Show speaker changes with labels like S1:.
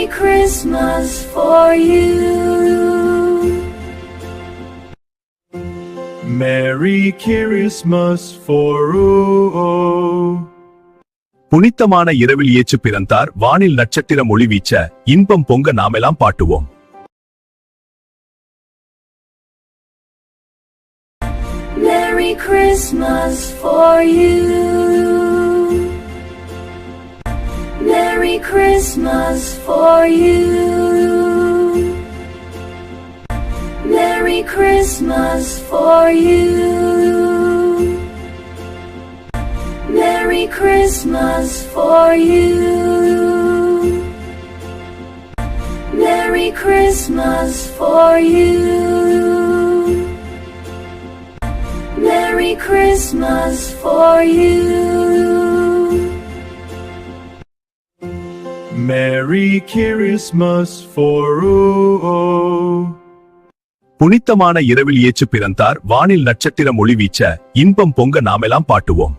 S1: Merry Christmas for you.
S2: Merry Christmas for you. புனித்தமான இரவில் இயேசு பிறந்தார், வானில் நட்சத்திரம் ஒளி வீச்ச, இன்பம் பொங்க நாமெல்லாம் பாட்டுவோம்.
S1: Merry Christmas for you. Merry Christmas for you. Merry Christmas for you. Merry Christmas for you. Merry Christmas for you. Merry Christmas for you.
S2: Merry Christmas for you. புனித்தமான இரவில் இயேசு பிறந்தார், வானில் நட்சத்திரம் ஒளி வீச்ச, இன்பம் பொங்க நாமெல்லாம் பாட்டுவோம்.